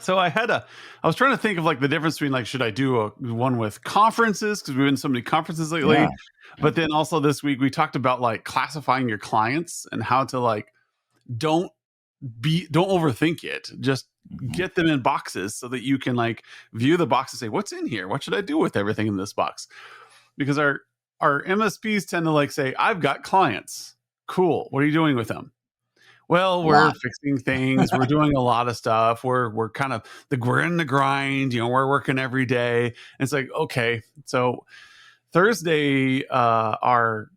So I was trying to think of like the difference between like, should I do one with conferences? Because we've been in so many conferences lately. Yeah. But then also this week we talked about like classifying your clients and how to like, don't don't overthink it. Just Mhm. get them in boxes so that you can like view the box and say, what's in here? What should I do with everything in this box? Because our MSPs tend to like say, I've got clients. Cool. What are you doing with them? Well, A we're lot. fixing things. We're doing a lot of stuff. We're kind of we're in the grind. We're working every day. And it's like, okay. So Thursday, our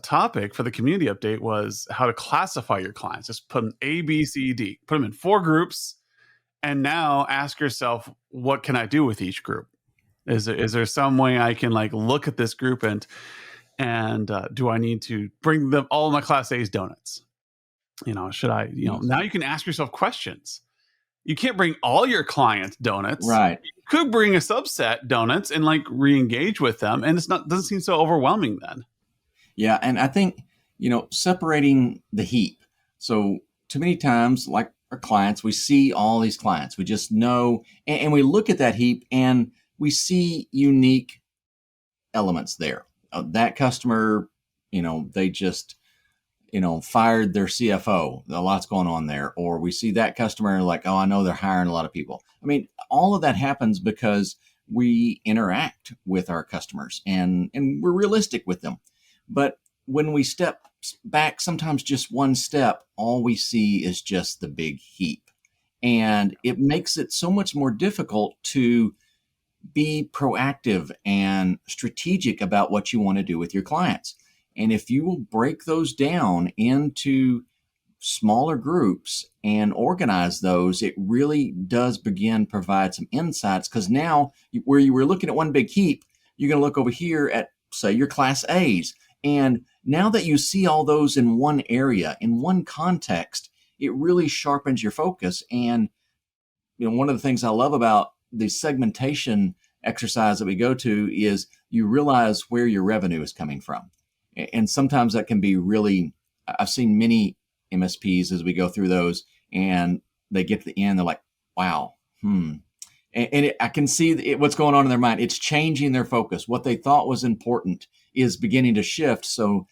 topic for the community update was how to classify your clients. Just put them A, B, C, D. Put them in 4 groups, and now ask yourself, what can I do with each group? Is there some way I can like look at this group and do I need to bring them all of my Class A's donuts? Should I? Yes. Now you can ask yourself questions. You can't bring all your clients donuts. Right. You could bring a subset donuts and like re-engage with them, and doesn't seem so overwhelming then. Yeah. And I think, separating the heap. So too many times, like our clients, we see all these clients. We just know, and we look at that heap and we see unique elements there. That customer, they just, fired their CFO. A lot's going on there. Or we see that customer like, oh, I know they're hiring a lot of people. I mean, all of that happens because we interact with our customers and we're realistic with them. But when we step back, sometimes just one step, all we see is just the big heap. And it makes it so much more difficult to be proactive and strategic about what you want to do with your clients. And if you will break those down into smaller groups and organize those, it really does begin to provide some insights. Because now, where you were looking at one big heap, you're going to look over here at, say, your Class A's. And now that you see all those in one area, in one context, it really sharpens your focus. And one of the things I love about the segmentation exercise that we go to is you realize where your revenue is coming from. And sometimes that can be really, I've seen many MSPs as we go through those and they get to the end, they're like, wow, I can see what's going on in their mind. It's changing their focus. What they thought was important is beginning to shift. So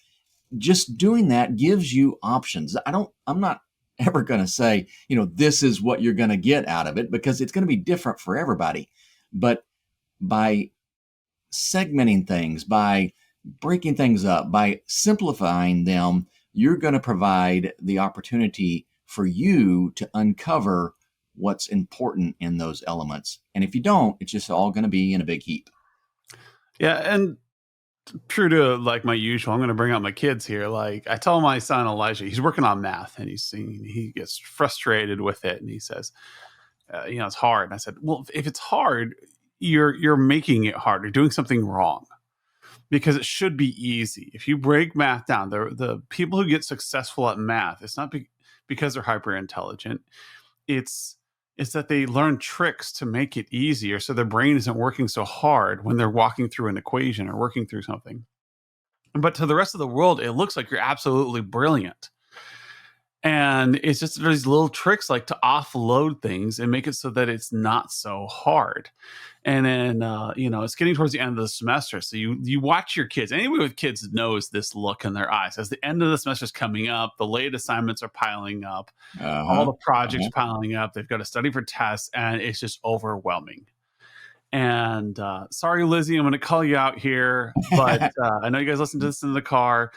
just doing that gives you options. I'm not ever going to say, this is what you're going to get out of it, because it's going to be different for everybody. But by segmenting things, by breaking things up, by simplifying them, you're going to provide the opportunity for you to uncover what's important in those elements. And if you don't, it's just all going to be in a big heap. Yeah, and true to like my usual, I'm going to bring out my kids here. Like I tell my son Elijah, he's working on math, and he gets frustrated with it, and he says, it's hard. And I said, well, if it's hard, you're making it hard. You're doing something wrong, because it should be easy. If you break math down, the people who get successful at math, it's not because they're hyper intelligent. It's that they learn tricks to make it easier, so their brain isn't working so hard when they're walking through an equation or working through something. But to the rest of the world, it looks like you're absolutely brilliant. And it's just these little tricks like to offload things and make it so that it's not so hard. And then, it's getting towards the end of the semester. So you watch your kids. Anybody with kids knows this look in their eyes. As the end of the semester is coming up, the late assignments are piling up, all the projects piling up. They've got to study for tests, and it's just overwhelming. And sorry, Lizzie, I'm going to call you out here, but I know you guys listen to this in the car.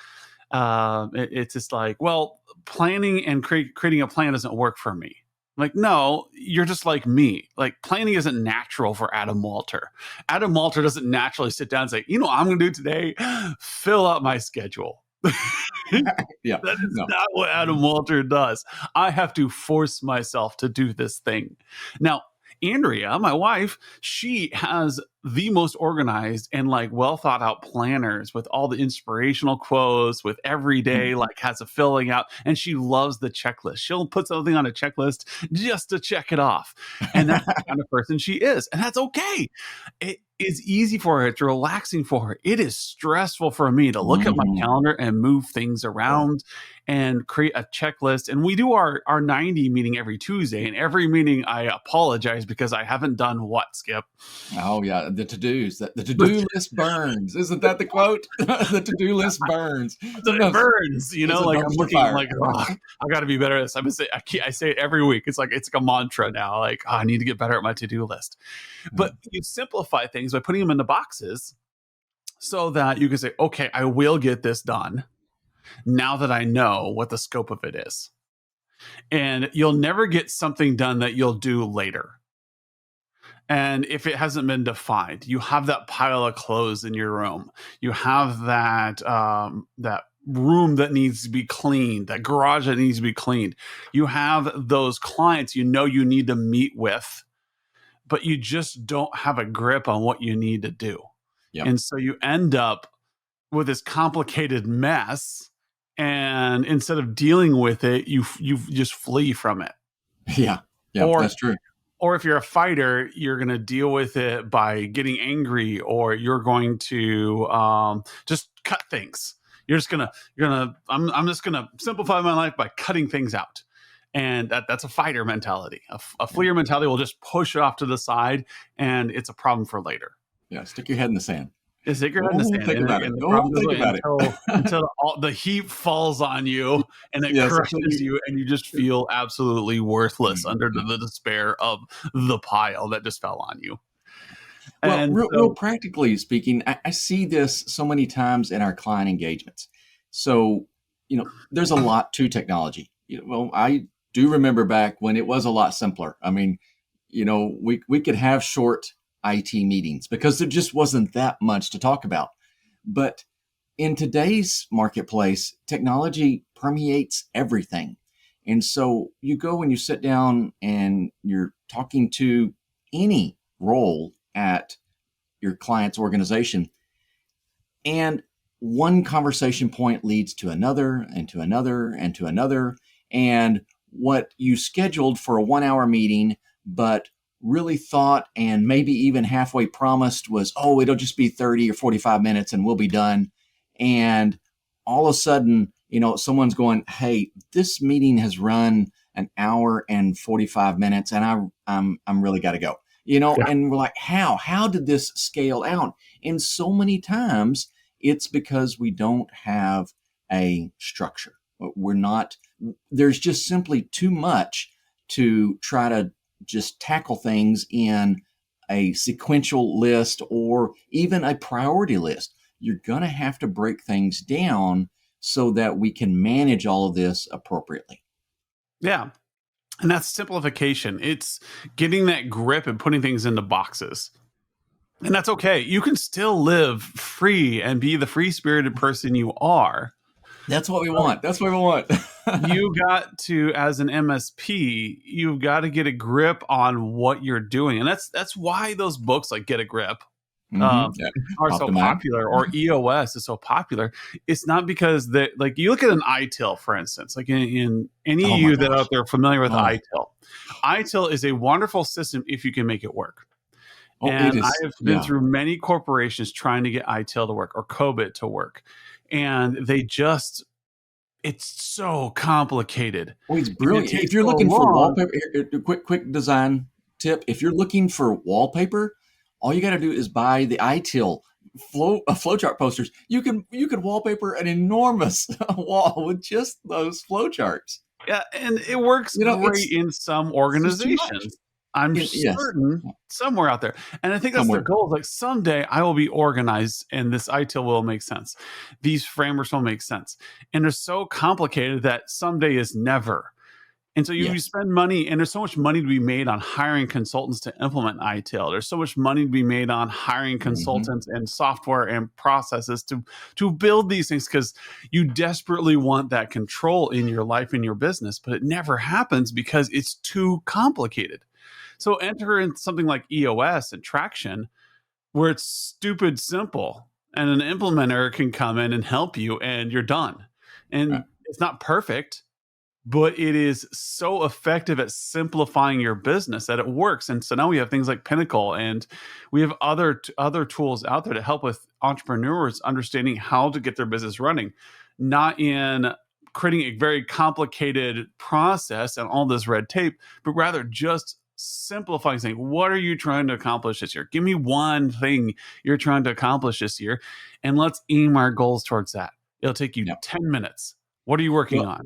It's just like, well, planning and creating a plan doesn't work for me. Like, no, you're just like me. Like, planning isn't natural for Adam Walter. Adam Walter doesn't naturally sit down and say, what I'm going to do today? Fill out my schedule. Yeah, that is not what Adam Walter does. I have to force myself to do this thing. Now, Andrea, my wife, she has the most organized and like well thought out planners with all the inspirational quotes, with every day like has a filling out, and she loves the checklist. She'll put something on a checklist just to check it off. And that's the kind of person she is. And that's okay. It is easy for her. It's relaxing for her. It is stressful for me to look at my calendar and move things around and create a checklist. And we do our 90 meeting every Tuesday. And every meeting I apologize because I haven't done what, Skip? Oh yeah, the to-dos. The to-do list burns. Isn't that the quote? The to-do list burns. It Sometimes burns, it's a like I'm dumpster looking, I'm fire. like, oh, I got to be better at this. I say it every week. It's like a mantra now. Like, oh, I need to get better at my to-do list. But you simplify things by putting them into boxes so that you can say, okay, I will get this done now that I know what the scope of it is. And you'll never get something done that you'll do later. And if it hasn't been defined, you have that pile of clothes in your room. You have that room that needs to be cleaned, that garage that needs to be cleaned. You have those clients you need to meet with, but you just don't have a grip on what you need to do. Yep. And so you end up with this complicated mess. And instead of dealing with it, you just flee from it. Yeah, that's true. Or if you're a fighter, you're going to deal with it by getting angry, or you're going to just cut things. I'm just going to simplify my life by cutting things out. And that's a fighter mentality. A fleer mentality will just push it off to the side, and it's a problem for later. Yeah, stick your head in the sand. Stick your head in the sand. Think about it. Don't think about it. Until the heap falls on you and it crushes you, and you just feel absolutely worthless under the despair of the pile that just fell on you. Well, and real practically speaking, I see this so many times in our client engagements. So, there's a lot to technology. I do remember back when it was a lot simpler. I mean, we could have short IT meetings because there just wasn't that much to talk about. But in today's marketplace, technology permeates everything. And so you go and you sit down and you're talking to any role at your client's organization, and one conversation point leads to another and to another and to another. And what you scheduled for a 1-hour meeting, but really thought and maybe even halfway promised was, it'll just be 30 or 45 minutes and we'll be done. And all of a sudden, someone's going, hey, this meeting has run an hour and 45 minutes and I'm really got to go, and we're like, how did this scale out? And so many times it's because we don't have a structure. There's just simply too much to try to just tackle things in a sequential list or even a priority list. You're going to have to break things down so that we can manage all of this appropriately. Yeah. And that's simplification. It's getting that grip and putting things into boxes. And that's okay. You can still live free and be the free-spirited person you are. That's what we want. You got to, as an MSP, you've got to get a grip on what you're doing. And that's why those books like Get a Grip are so popular, or EOS is so popular. It's not because like you look at an ITIL, for instance, like in any of you that out there familiar with ITIL. ITIL is a wonderful system if you can make it work. And I have been through many corporations trying to get ITIL to work or COBIT to work. And it's so complicated. It's brilliant. If you're looking for wallpaper, quick design tip. If you're looking for wallpaper, all you got to do is buy the ITIL flowchart posters. You could wallpaper an enormous wall with just those flowcharts. Yeah, and it works great in some organizations. I'm certain somewhere out there. And I think that's their goal. Like someday I will be organized and this ITIL will make sense. These frameworks will make sense. And they're so complicated that someday is never. And so you spend money, and there's so much money to be made on hiring consultants to implement ITIL. There's so much money to be made on hiring consultants and software and processes to build these things because you desperately want that control in your life and your business, but it never happens because it's too complicated. So enter in something like EOS and Traction, where it's stupid simple, and an implementer can come in and help you, and you're done. And it's not perfect, but it is so effective at simplifying your business that it works. And so now we have things like Pinnacle, and we have other tools out there to help with entrepreneurs understanding how to get their business running, not in creating a very complicated process and all this red tape, but rather just simplifying, saying, what are you trying to accomplish this year? Give me one thing you're trying to accomplish this year, and let's aim our goals towards that. It'll take you Yeah. 10 minutes. What are you working Well,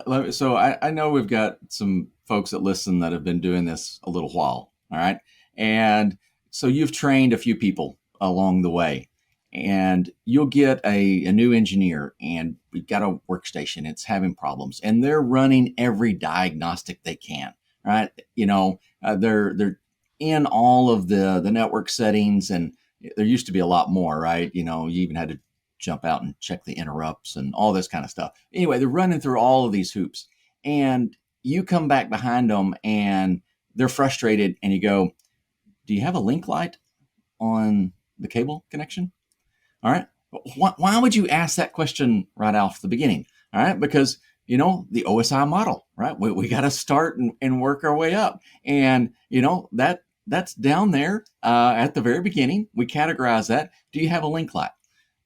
on? so I know we've got some folks that listen that have been doing this a little while. All right. And so you've trained a few people along the way, and you'll get a new engineer, and we've got a workstation. It's having problems, and they're running every diagnostic they can. Right. They're in all of the network settings, and there used to be a lot more. Right. You even had to jump out and check the interrupts and all this kind of stuff. Anyway, they're running through all of these hoops, and you come back behind them and they're frustrated, and you go, do you have a link light on the cable connection? All right. Why would you ask that question right off the beginning? All right. Because, the OSI model, right? We got to start and work our way up. And, that's down there at the very beginning. We categorize that. Do you have a link light?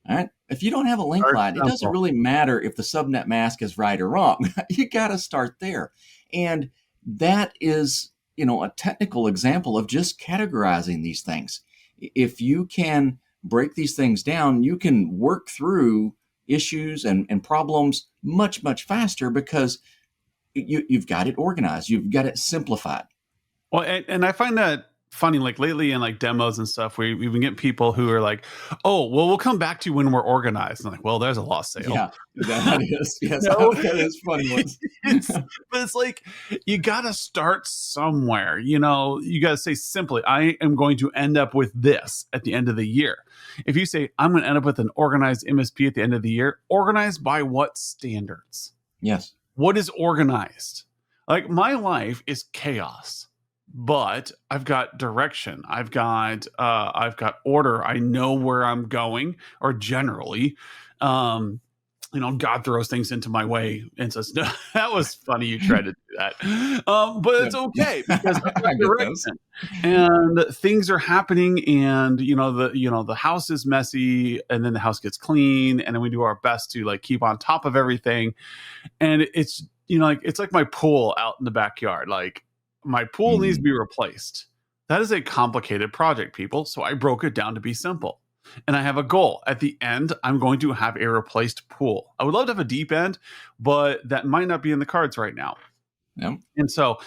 All right. If you don't have a link Start light, it doesn't simple. really matter if the subnet mask is right or wrong. You got to start there. And that is, a technical example of just categorizing these things. If you can break these things down, you can work through issues and problems much, much faster because you've got it organized. You've got it simplified. Well, and I find that funny, like lately in like demos and stuff, we've been getting people who are like, oh, well, we'll come back to you when we're organized. And I'm like, well, there's a lost sale. Yeah, that is. Yes, No, that is funny ones. but it's like, you got to start somewhere. You got to say simply, I am going to end up with this at the end of the year. If you say, I'm going to end up with an organized MSP at the end of the year, organized by what standards? Yes. What is organized? Like, my life is chaos, but I've got direction. I've got order. I know where I'm going, or generally. God throws things into my way and says, no, that was funny. You tried to do that. But Yeah. it's okay because I've got I get those. direction and things are happening, and the house is messy, and then the house gets clean, and then we do our best to like keep on top of everything. And it's, like, it's like my pool out in the backyard. Like, my pool needs to Mhm. be replaced. That is a complicated project, people. So I broke it down to be simple. And I have a goal. At the end, I'm going to have a replaced pool. I would love to have a deep end, but that might not be in the cards right now. Yeah. And so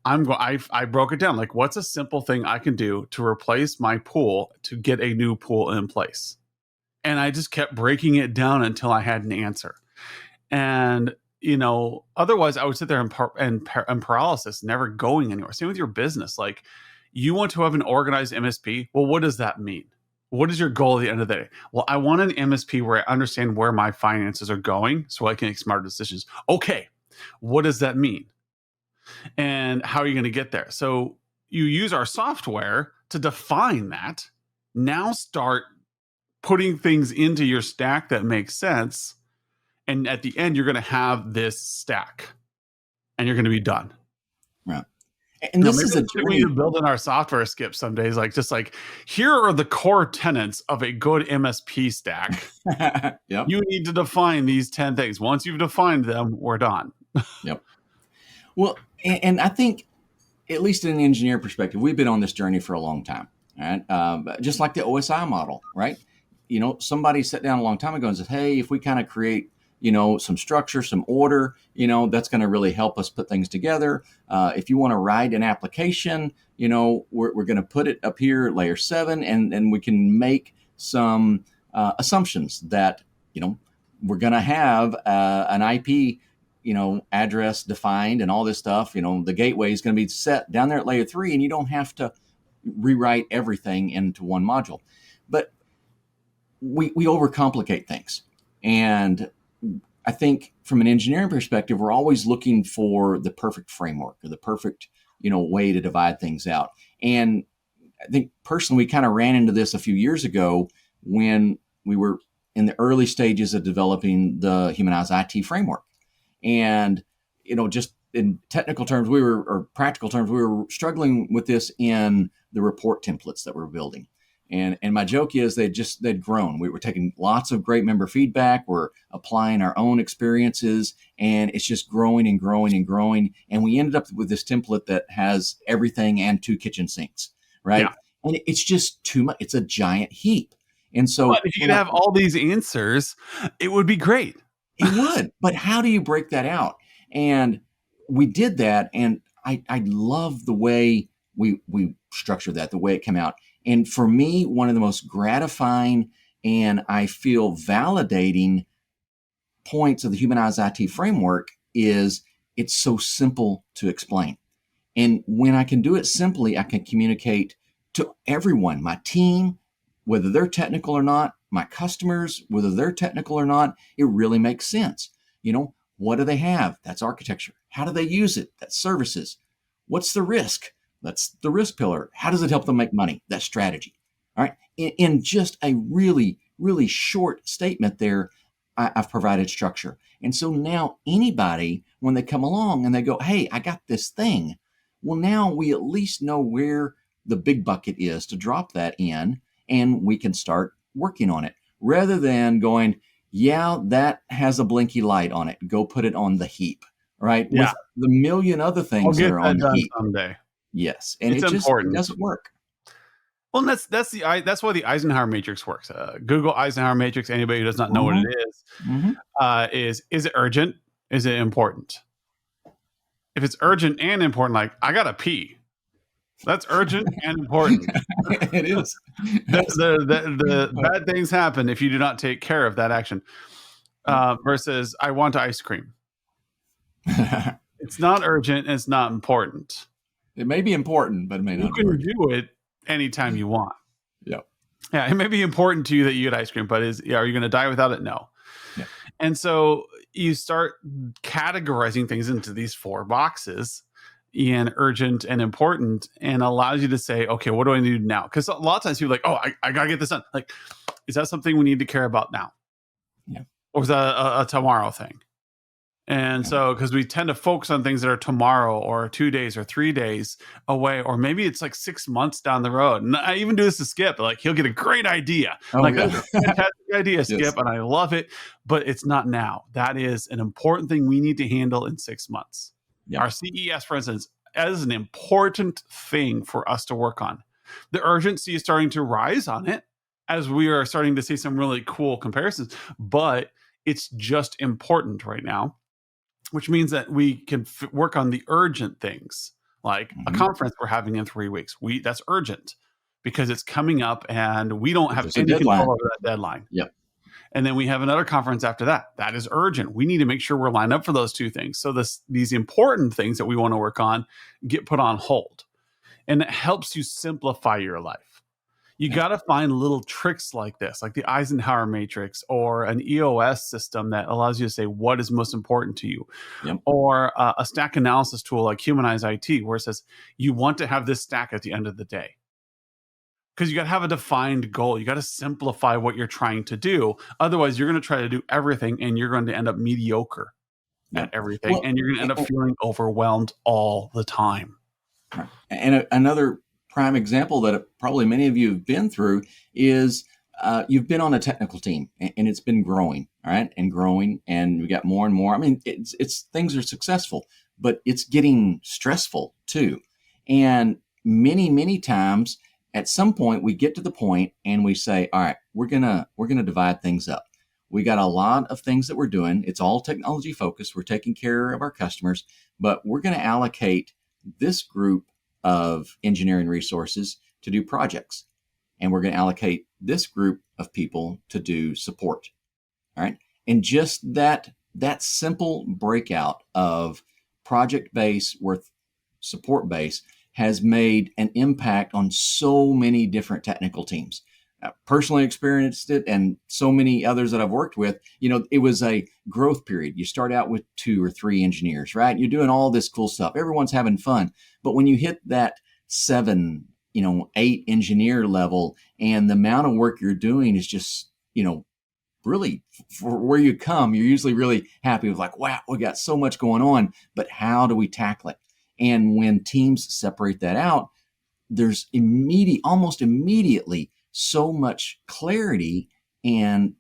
I broke it down. Like, what's a simple thing I can do to replace my pool to get a new pool in place? And I just kept breaking it down until I had an answer. And otherwise I would sit there in paralysis, never going anywhere. Same with your business. Like, you want to have an organized MSP. Well, what does that mean? What is your goal at the end of the day? Well, I want an MSP where I understand where my finances are going so I can make smarter decisions. Okay, what does that mean? And how are you going to get there? So you use our software to define that. Now start putting things into your stack that makes sense. And at the end, you're going to have this stack and you're going to be done. Right. And this Maybe is a that's what we need journey. to build in our software skip some days. Like, just like, here are the core tenets of a good MSP stack. Yep. You need to define these 10 things. Once you've defined them, we're done. Yep. Well, and I think, at least in an engineer perspective, we've been on this journey for a long time. Right? Just like the OSI model, right? Somebody sat down a long time ago and said, hey, if we kind of create, some structure, some order, that's going to really help us put things together. If you want to write an application, we're going to put it up here at layer 7, and we can make some assumptions that, we're going to have an IP, address defined and all this stuff. The gateway is going to be set down there at layer 3, and you don't have to rewrite everything into one module. But we overcomplicate things. And I think from an engineering perspective, we're always looking for the perfect framework or the perfect, way to divide things out. And I think personally, we kind of ran into this a few years ago when we were in the early stages of developing the humanized IT framework. And, just in technical terms, or practical terms, we were struggling with this in the report templates that we're building. And my joke is they'd grown. We were taking lots of great member feedback. We're applying our own experiences, and it's just growing and growing and growing. And we ended up with this template that has everything and 2 kitchen sinks, right? Yeah. And it's just too much. It's a giant heap. And But so if you could have all these answers, it would be great. it would, but how do you break that out? And we did that, and I love the way we structured that, the way it came out. And for me, one of the most gratifying and I feel validating points of the humanized IT framework is it's so simple to explain. And when I can do it simply, I can communicate to everyone, my team, whether they're technical or not, my customers, whether they're technical or not, it really makes sense. What do they have? That's architecture. How do they use it? That's services. What's the risk? That's the risk pillar. How does it help them make money? That's strategy. All right. In just a really, really short statement there, I've provided structure. And so now anybody, when they come along and they go, hey, I got this thing. Well, now we at least know where the big bucket is to drop that in, and we can start working on it rather than going, yeah, that has a blinky light on it. Go put it on the heap, right? Yeah. With the million other I'll things that get are on that the done heap. someday. Yes. And It's it important. doesn't work. Well, and that's why the Eisenhower matrix works. Google Eisenhower matrix. Anybody who does not know what Mhm. it Mhm. is it urgent? Is it important? If it's urgent and important, like I gotta pee, that's urgent and important. It is. The bad things happen if you do not take care of that action. Versus I want ice cream. It's not urgent. It's not important. It may be important, but it may You not be can urgent. do it anytime you want. Yeah. Yeah, it may be important to you that you get ice cream, but are you going to die without it? No. Yeah. And so you start categorizing things into these 4 boxes, and urgent and important, and allows you to say, okay, what do I need to do now? Because a lot of times people are like, oh, I got to get this done. Like, is that something we need to care about now? Yeah. Or is that a tomorrow thing? And so, because we tend to focus on things that are tomorrow or 2 days or 3 days away, or maybe it's like 6 months down the road. And I even do this to Skip. Like, he'll get a great idea. Oh, Like, yeah. that's a fantastic idea, Yes. Skip, and I love it, but it's not now. That is an important thing we need to handle in 6 months. Yeah. Our CES, for instance, is an important thing for us to work on. The urgency is starting to rise on it as we are starting to see some really cool comparisons, but it's just important right now, which means that we can work on the urgent things, like a conference we're having in 3 weeks. That's urgent because it's coming up and we don't have There's a any deadline. control over that deadline. Yep. And then we have another conference after that. That is urgent. We need to make sure we're lined up for those 2 things. So these important things that we want to work on get put on hold. And it helps you simplify your life. You got to find little tricks like this, like the Eisenhower matrix or an EOS system that allows you to say what is most important to you. Yep. Or a stack analysis tool like Humanize IT, where it says you want to have this stack at the end of the day. Because you got to have a defined goal. You got to simplify what you're trying to do. Otherwise, you're going to try to do everything and you're going to end up mediocre at everything. Well, and you're going to end up feeling overwhelmed all the time. And another prime example that probably many of you have been through is you've been on a technical team and it's been growing, all right, and growing, and we got more and more. I mean, it's things are successful, but it's getting stressful too. And many times, at some point, we get to the point and we say, all right, we're gonna divide things up. We got a lot of things that we're doing. It's all technology focused. We're taking care of our customers, but we're going to allocate this group of engineering resources to do projects. And we're going to allocate this group of people to do support. All right. And just that simple breakout of project base with support base has made an impact on so many different technical teams. I personally experienced it, and so many others that I've worked with. It was a growth period. You start out with 2 or 3 engineers, right? You're doing all this cool stuff. Everyone's having fun. But when you hit that 7, 8 engineer level, and the amount of work you're doing is just, really, for where you come, you're usually really happy with like, wow, we got so much going on, but how do we tackle it? And when teams separate that out, there's almost immediately so much clarity and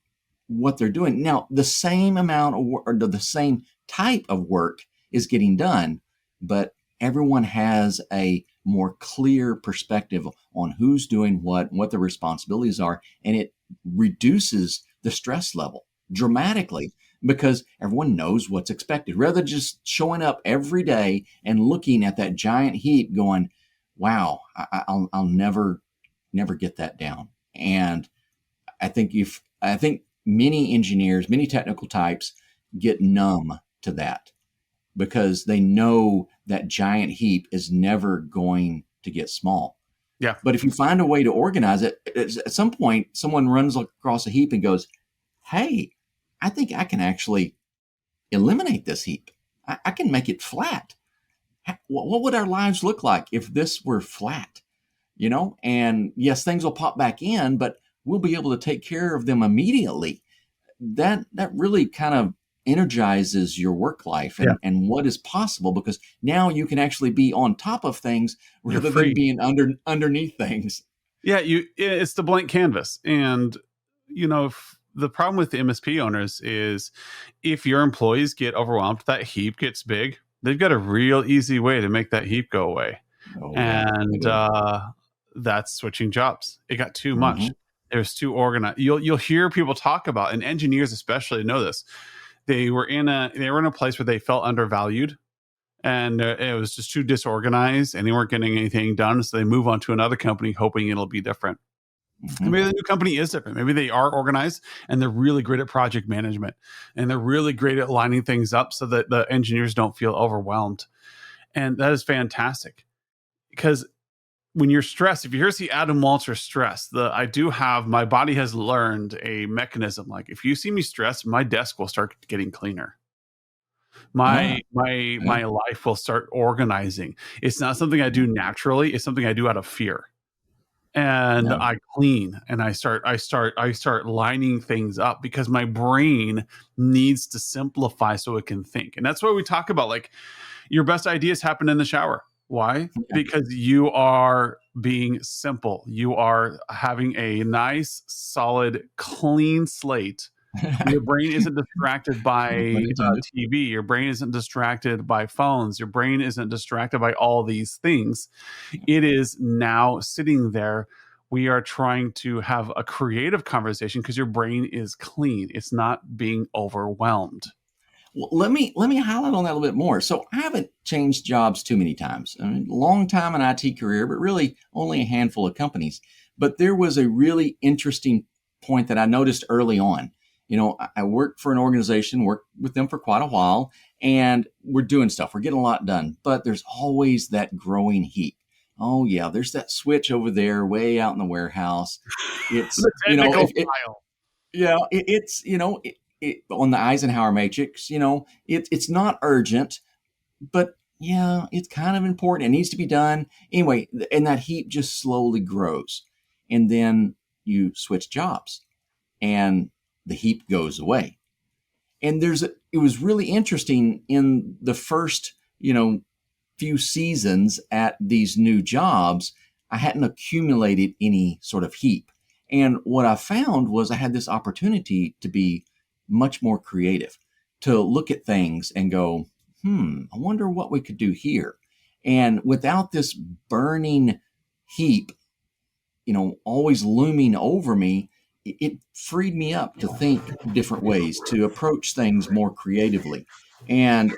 what they're doing. Now, the same amount of work or the same type of work is getting done, but everyone has a more clear perspective on who's doing what the responsibilities are, and it reduces the stress level dramatically because everyone knows what's expected rather than just showing up every day and looking at that giant heap going, wow, I'll never get that down. And I think many engineers, many technical types get numb to that because they know that giant heap is never going to get small. Yeah. But if you find a way to organize it, at some point, someone runs across a heap and goes, hey, I think I can actually eliminate this heap. I can make it flat. What would our lives look like if this were flat? And yes, things will pop back in, but we'll be able to take care of them immediately. That really kind of energizes your work life Yeah. and what is possible, because now you can actually be on top of things You're rather than free. being underneath things. Yeah, it's the blank canvas. And the problem with the MSP owners is if your employees get overwhelmed, that heap gets big. They've got a real easy way to make that heap go away. Oh yeah, I And do. that's switching jobs. It got too Hmm. much. It was too organized. You'll hear people talk about, and engineers especially know this. They were in a place where they felt undervalued, and it was just too disorganized, and they weren't getting anything done. So they move on to another company, hoping it'll be different. And Hmm. maybe the new company is different. Maybe they are organized and they're really great at project management, and they're really great at lining things up so that the engineers don't feel overwhelmed. And that is fantastic because when you're stressed, if you hear see Adam Walter stress, my body has learned a mechanism. Like if you see me stressed, my desk will start getting cleaner. Ah, My okay. life will start organizing. It's not something I do naturally. It's something I do out of fear. And No. I clean and I start lining things up because my brain needs to simplify so it can think. And that's why we talk about like your best ideas happen in the shower. Why? Yeah. Because you are being simple. You are having a nice, solid, clean slate. Your brain isn't distracted No pun by intended. TV. Your brain isn't distracted by phones. Your brain isn't distracted by all these things. It is now sitting there. We are trying to have a creative conversation because your brain is clean. It's not being overwhelmed. Well, let me highlight on that a little bit more. So I haven't changed jobs too many times. I mean, long time in IT career, but really only a handful of companies. But there was a really interesting point that I noticed early on. I worked for an organization, worked with them for quite a while, and we're doing stuff. We're getting a lot done, but there's always that growing heap. Oh yeah, there's that switch over there, way out in the warehouse. It's The technical if it file. yeah, it's on the Eisenhower matrix. It's not urgent, but yeah, it's kind of important. It needs to be done anyway, and that heap just slowly grows, and then you switch jobs, and the heap goes away. And it was really interesting in the first few seasons at these new jobs. I hadn't accumulated any sort of heap. And what I found was I had this opportunity to be much more creative, to look at things and go, I wonder what we could do here. And without this burning heap, always looming over me, it freed me up to think different ways, to approach things more creatively. And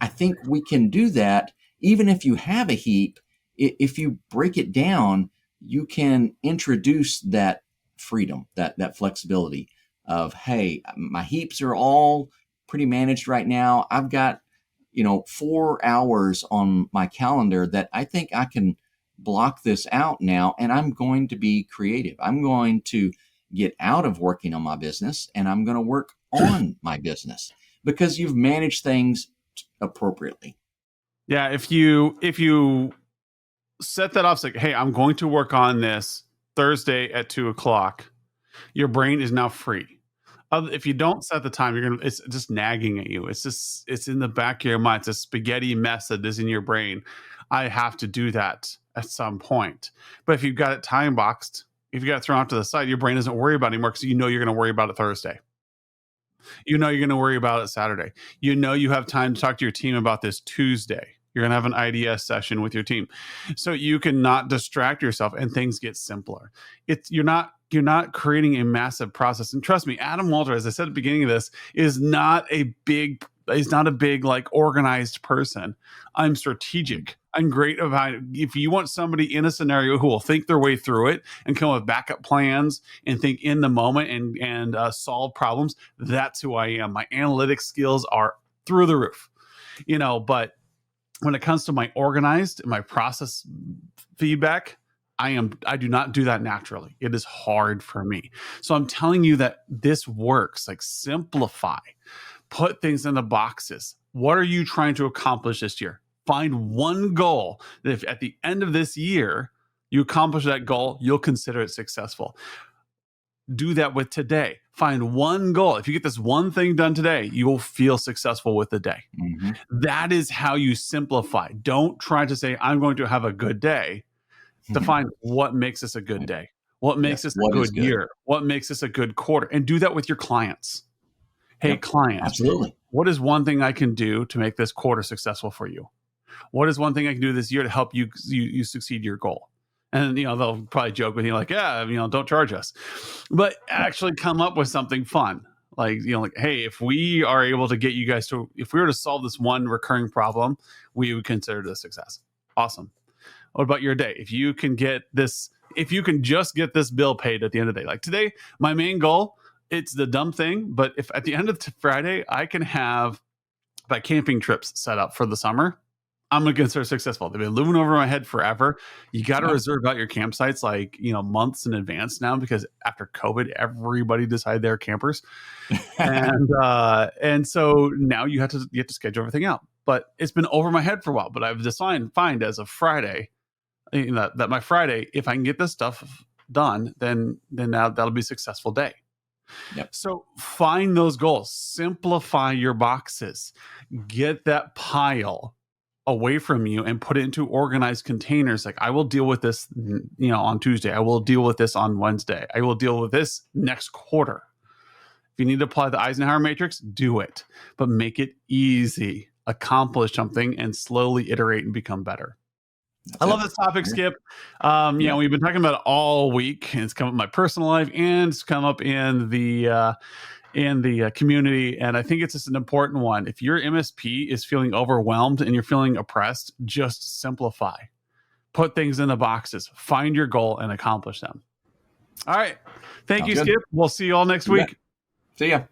I think we can do that even if you have a heap. If you break it down, you can introduce that freedom, that flexibility of, hey, my heaps are all pretty managed right now. I've got 4 hours on my calendar that I think I can block this out now, and I'm going to be creative. I'm going to get out of working on my business and I'm going to work on my business because you've managed things appropriately. Yeah, if you set that up, it's like, hey, I'm going to work on this Thursday at 2 o'clock. Your brain is now free. If you don't set the time, it's just nagging at you. It's in the back of your mind. It's a spaghetti mess that is in your brain. I have to do that at some point. But if you've got it time boxed, if you got thrown off to the side, your brain doesn't worry about it anymore because you know you're going to worry about it Thursday. You know you're going to worry about it Saturday. You know you have time to talk to your team about this Tuesday. You're going to have an IDS session with your team. So you can not distract yourself and things get simpler. You're not creating a massive process. And trust me, Adam Walter, as I said at the beginning of this, is not a big like organized person. I'm strategic. I'm great about it. If you want somebody in a scenario who will think their way through it and come up with backup plans and think in the moment and solve problems, that's who I am. My analytic skills are through the roof, but when it comes to my organized, my process feedback, I do not do that naturally. It is hard for me. So I'm telling you that this works. Like, simplify, put things in the boxes. What are you trying to accomplish this year? Find one goal that if at the end of this year you accomplish that goal, you'll consider it successful. Do that with today. Find one goal. If you get this one thing done today, you will feel successful with the day. Mm-hmm. That is how you simplify. Don't try to say, I'm going to have a good day. Define what makes this a good day. What makes this a good year? What makes this a good quarter? And do that with your clients. Hey, clients, absolutely. What is one thing I can do to make this quarter successful for you? What is one thing I can do this year to help you succeed your goal? And, they'll probably joke with you like, yeah, don't charge us. But actually come up with something fun. Like, hey, if we are able to get you guys if we were to solve this one recurring problem, we would consider it a success. Awesome. What about your day? If you can just get this bill paid at the end of the day, like today, my main goal, it's the dumb thing, but if at the end of Friday, I can have my camping trips set up for the summer, I'm going to consider successful. They've been looming over my head forever. You got to reserve out your campsites like, months in advance now, because after COVID, everybody decided they're campers. And so now you have to schedule everything out. But it's been over my head for a while. But I've defined as a Friday, that my Friday, if I can get this stuff done, then that'll be a successful day. Yep. So find those goals, simplify your boxes, get that pile away from you and put it into organized containers. Like, I will deal with this, on Tuesday. I will deal with this on Wednesday. I will deal with this next quarter. If you need to apply the Eisenhower matrix, do it, but make it easy, accomplish something, and slowly iterate and become better. I love this topic, Skip. We've been talking about it all week, and it's come up in my personal life, and it's come up in the community. And I think it's just an important one. If your MSP is feeling overwhelmed and you're feeling oppressed, just simplify. Put things in the boxes. Find your goal and accomplish them. All right. Thank you, Skip. We'll see you all next week. See ya.